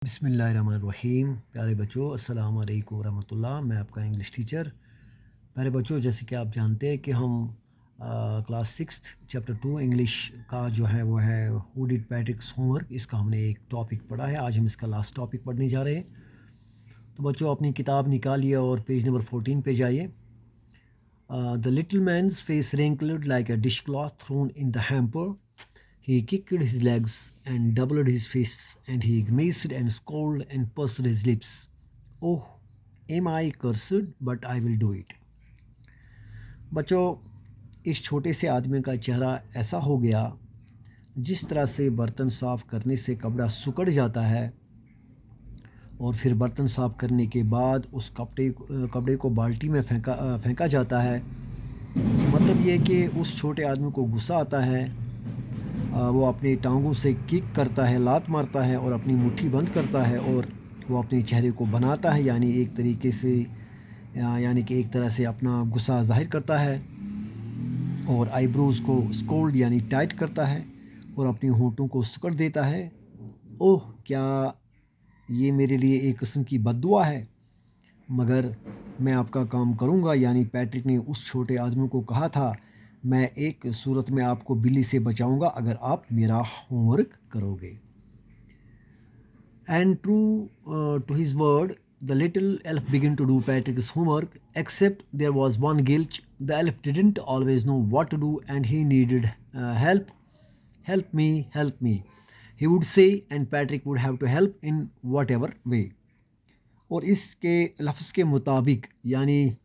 बिस्मिल्लाहिर्रहमानिर्रहीम। प्यारे बच्चों, अस्सलाम वालेकुम रहमतुल्लाह। मैं आपका इंग्लिश टीचर। प्यारे बच्चों, जैसे कि आप जानते हैं कि हम क्लास सिक्स्थ चैप्टर 2 इंग्लिश का जो है वो है हु डिड पैट्रिक्स होमवर्क, इसका हमने एक टॉपिक पढ़ा है। आज हम इसका लास्ट टॉपिक पढ़ने जा रहे हैं। तो बच्चों, अपनी किताब निकालिए और पेज नंबर 14 पे जाइए। The little man's face wrinkled like a dishcloth thrown in the hamper. He kicked his legs and doubled his fists, and he grimaced and scowled and pursed his lips. Oh, am I cursed? But I will do it. बच्चों, इस छोटे से आदमी का चेहरा ऐसा हो गया जिस तरह से बर्तन साफ़ करने से कपड़ा सुकड़ जाता है और फिर बर्तन साफ़ करने के बाद उस कपड़े को बाल्टी में फेंका जाता है। मतलब ये कि उस छोटे आदमी को गुस्सा आता है। वो अपनी टांगों से किक करता है, लात मारता है और अपनी मुट्ठी बंद करता है और वो अपने चेहरे को बनाता है, यानी एक तरीके से यानी कि एक तरह से अपना गुस्सा ज़ाहिर करता है और आईब्रोज़ को स्कोल्ड यानी टाइट करता है और अपनी होंठों को सिकुड़ देता है। ओह, क्या ये मेरे लिए एक किस्म की बद्दुआ है? मगर मैं आपका काम करूँगा। यानी पैट्रिक ने उस छोटे आदमी को कहा था, मैं एक सूरत में आपको बिल्ली से बचाऊँगा अगर आप मेरा होमवर्क करोगे। And true to his word, the little elf begin to do Patrick's homework, except there was one glitch. The elf didn't always know what to do and he needed help. Help me, help me, he would say, and Patrick would have to help in whatever way. और इसके लफ्ज़ के मुताबिक यानी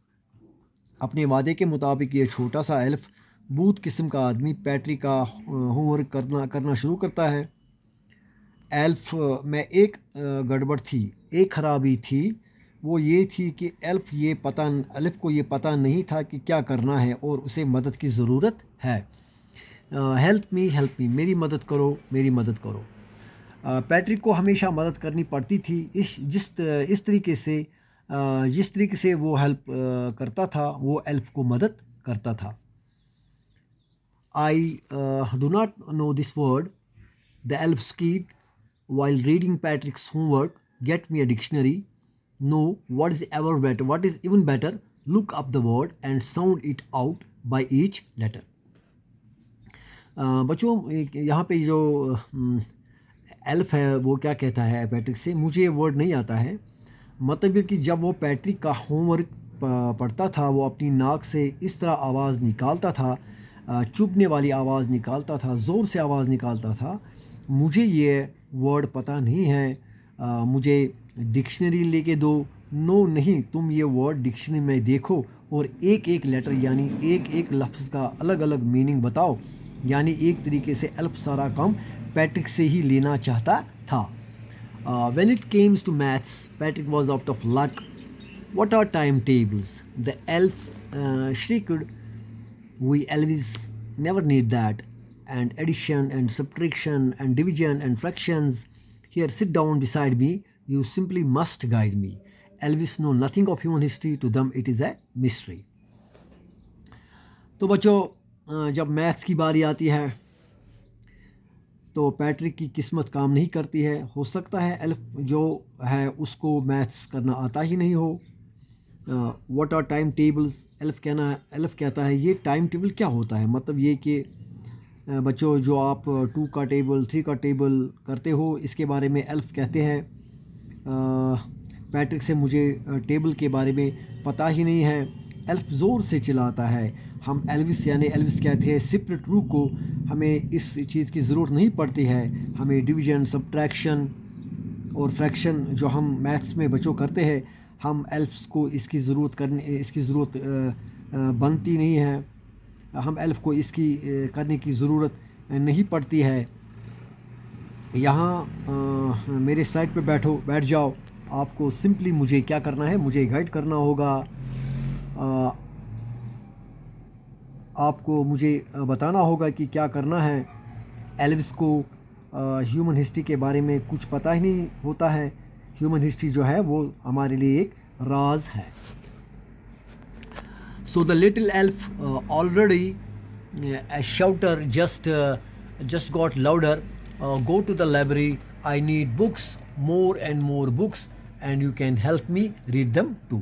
अपने वादे के मुताबिक ये छोटा सा एल्फ बूथ किस्म का आदमी पैट्रिक का होमवर्क करना शुरू करता है। एल्फ में एक गड़बड़ थी, एक खराबी थी। वो ये थी कि एल्फ को ये पता नहीं था कि क्या करना है और उसे मदद की ज़रूरत है। हेल्प मी, मेरी मदद करो, मेरी मदद करो। पैट्रिक को हमेशा मदद करनी पड़ती थी। जिस तरीके से वो हेल्प करता था, वो एल्फ को मदद करता था। I do not know this word, the elf स्कीड while reading Patrick's homework. Get me a dictionary. No, what is even better, look up the word and sound it out by each letter. बच्चों, यहाँ पे जो elf है वो क्या कहता है Patrick से, मुझे ये वर्ड नहीं आता है। मतलब कि जब वो पैट्रिक का होमवर्क पढ़ता था, वो अपनी नाक से इस तरह आवाज़ निकालता था, चुभने वाली आवाज़ निकालता था, ज़ोर से आवाज़ निकालता था। मुझे ये वर्ड पता नहीं है, मुझे डिक्शनरी लेके दो। नो नहीं, तुम ये वर्ड डिक्शनरी में देखो और एक एक लेटर यानी एक एक लफ्ज़ का अलग अलग मीनिंग बताओ। यानी एक तरीके से एल्फ सारा काम पैट्रिक से ही लेना चाहता था। When it came to maths, Patrick was out of luck. What are timetables? The elf shrieked. We elves never need that. And addition and subtraction and division and fractions. Here, sit down beside me. You simply must guide me. Elves know nothing of human history. To them, it is a mystery. तो बच्चों, जब maths की बारी आती है तो Patrick की किस्मत काम नहीं करती है। हो सकता है एल्फ जो है उसको मैथ्स करना आता ही नहीं हो। What are time tables? Elf कहता है ये टाइम टेबल क्या होता है। मतलब ये कि बच्चों, जो आप 2 का टेबल 3 का टेबल करते हो, इसके बारे में एल्फ कहते हैं पैट्रिक से मुझे टेबल के बारे में पता ही नहीं है। एल्फ ज़ोर से चिल्लाता है। हम एल्विस कहते हैं सेपरेट रूट को, हमें इस चीज़ की ज़रूरत नहीं पड़ती है। हमें डिवीज़न, सब्ट्रैक्शन और फ्रैक्शन जो हम मैथ्स में बच्चों करते हैं, हम एल्फ्स को इसकी ज़रूरत बनती नहीं है। हम एल्फ को इसकी करने की ज़रूरत नहीं पड़ती है। यहाँ मेरे साइड पे बैठ जाओ। आपको सिंपली मुझे क्या करना है, मुझे गाइड करना होगा। आपको मुझे बताना होगा कि क्या करना है। एल्व्स को ह्यूमन हिस्ट्री के बारे में कुछ पता ही नहीं होता है। ह्यूमन हिस्ट्री जो है वो हमारे लिए एक राज है। So the little elf already a shouter just got louder. Go to the library. I need books, more and more books, and you can help me read them too.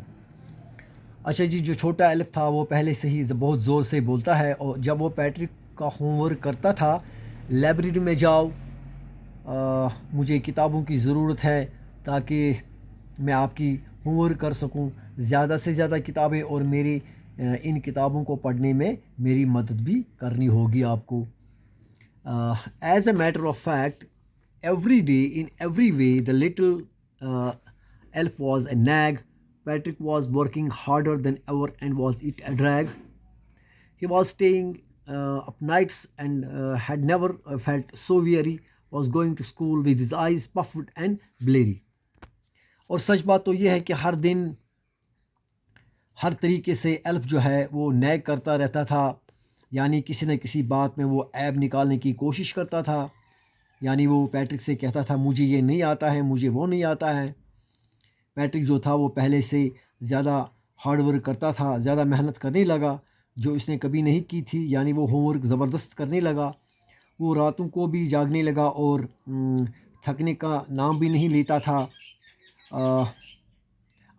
अच्छा जी, जो छोटा एलिफ था वो पहले से ही बहुत ज़ोर से बोलता है, और जब वो पैट्रिक का होमवर्क करता था, लाइब्रेरी में जाओ, मुझे किताबों की ज़रूरत है ताकि मैं आपकी होमवर्क कर सकूं, ज़्यादा से ज़्यादा किताबें, और मेरी इन किताबों को पढ़ने में मेरी मदद भी करनी होगी आपको. As a matter of fact, every day, in every way, the little elf was a nag. Patrick was working harder than ever and was it a drag. He was staying up nights and had never felt so weary, was going to school with his eyes puffed and bleary. और सच बात तो ये है कि हर दिन हर तरीके से elf जो है वो नैग करता रहता था, यानी किसी न किसी बात में वो ऐब निकालने की कोशिश करता था. यानी वो पैट्रिक से कहता था मुझे ये नहीं आता है, मुझे वो नहीं आता है. पैट्रिक जो था वो पहले से ज़्यादा हार्ड वर्क करता था, ज़्यादा मेहनत करने लगा जो इसने कभी नहीं की थी, यानी वो होमवर्क ज़बरदस्त करने लगा. वो रातों को भी जागने लगा और थकने का नाम भी नहीं लेता था.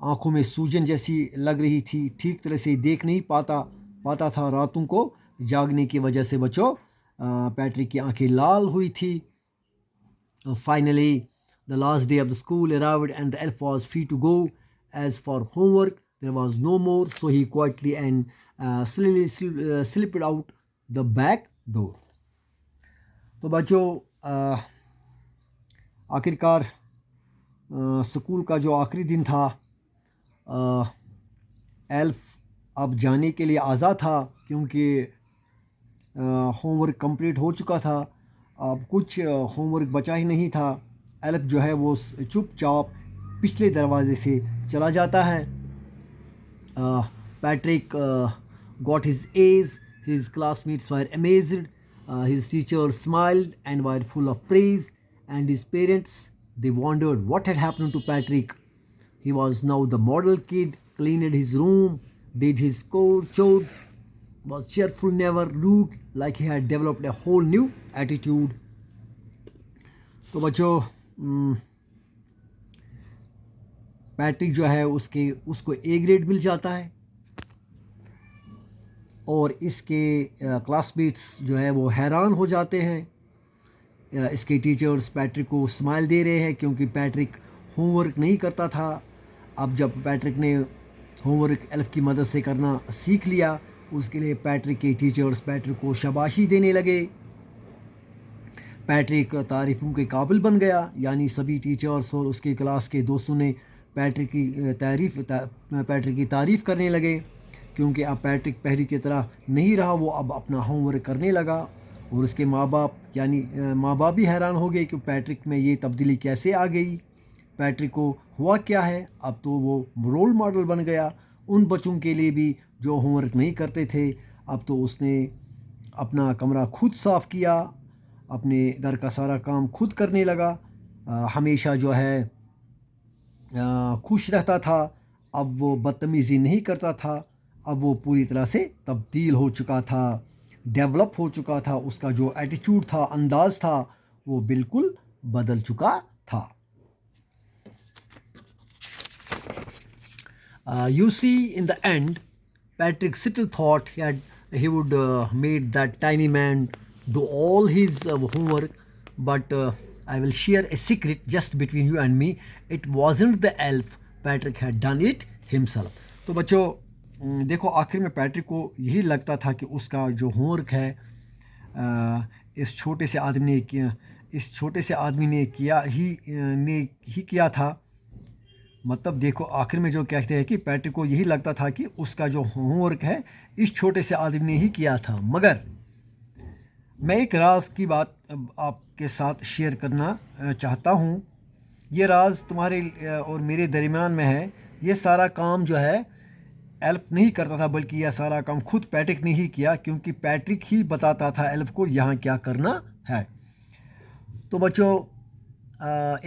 आँखों में सूजन जैसी लग रही थी, ठीक तरह से देख नहीं पाता था. रातों को जागने की वजह से बच्चों पैट्रिक की आंखें लाल हुई थी. Finally, the last day of the school arrived and the elf was free to go. As for homework, there was no more, so he quietly and slowly slipped out the back door. तो बच्चों आखिरकार school का जो आखिरी दिन था, elf अब जाने के लिए आज़ाद था क्योंकि होमवर्क कंप्लीट हो चुका था. अब कुछ होमवर्क बचा ही नहीं था. एल्फ जो है वो चुपचाप पिछले दरवाजे से चला जाता है. Patrick got his age, his classmates were amazed, his teachers smiled and were full of praise, and his parents they wondered what had happened to Patrick. He was now the model kid, cleaned his room, did his chores, was cheerful, never rude, like he had developed a whole new attitude. तो बच्चों Patrick जो है उसको A grade मिल जाता है, और इसके classmates जो है वो हैरान हो जाते हैं. इसके टीचर्स पैट्रिक को स्माइल दे रहे हैं क्योंकि पैट्रिक होमवर्क नहीं करता था. अब जब पैट्रिक ने होमवर्क एल्फ की मदद से करना सीख लिया, उसके लिए पैट्रिक के टीचर्स पैट्रिक को शाबाशी देने लगे. पैट्रिक तारीफ़ों के काबिल बन गया, यानी सभी टीचर्स और उसके क्लास के दोस्तों ने पैट्रिक की तारीफ़ करने लगे क्योंकि अब पैट्रिक पहले की तरह नहीं रहा. वो अब अपना होमवर्क करने लगा, और उसके माँ बाप भी हैरान हो गए कि पैट्रिक में ये तब्दीली कैसे आ गई, पैट्रिक को हुआ क्या है. अब तो वो रोल मॉडल बन गया उन बच्चों के लिए भी जो होमवर्क नहीं करते थे. अब तो उसने अपना कमरा खुद साफ़ किया, अपने घर का सारा काम खुद करने लगा. हमेशा जो है खुश रहता था. अब वो बदतमीज़ी नहीं करता था. अब वो पूरी तरह से तब्दील हो चुका था, डेवलप हो चुका था. उसका जो एटीट्यूड था, अंदाज़ था, वो बिल्कुल बदल चुका था. You see, in the end, Patrick still thought he would made that tiny man do all his homework, but I will share a secret just between you and me. It wasn't the elf. Patrick had done it himself. तो बच्चों देखो, आखिर में Patrick को यही लगता था कि उसका जो होमवर्क है इस छोटे से आदमी ने किया था. मतलब देखो, आखिर में जो कहते हैं कि पैट्रिक को यही लगता था कि उसका जो होमवर्क है इस छोटे से आदमी ने ही किया था. मगर मैं एक राज की बात आपके साथ शेयर करना चाहता हूँ. ये राज तुम्हारे और मेरे दरमियान में है. ये सारा काम जो है एल्फ नहीं करता था, बल्कि यह सारा काम खुद पैट्रिक ने ही किया, क्योंकि पैट्रिक ही बताता था एल्फ को यहाँ क्या करना है. तो बच्चों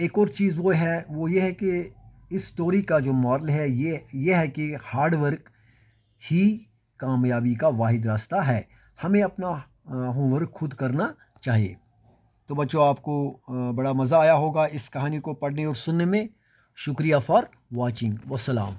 एक और चीज़ वो ये है कि इस स्टोरी का जो मॉरल है ये है कि हार्ड वर्क ही कामयाबी का वाहिद रास्ता है. हमें अपना होमवर्क खुद करना चाहिए. तो बच्चों आपको बड़ा मज़ा आया होगा इस कहानी को पढ़ने और सुनने में। शुक्रिया फॉर वॉचिंग। वस्सलाम।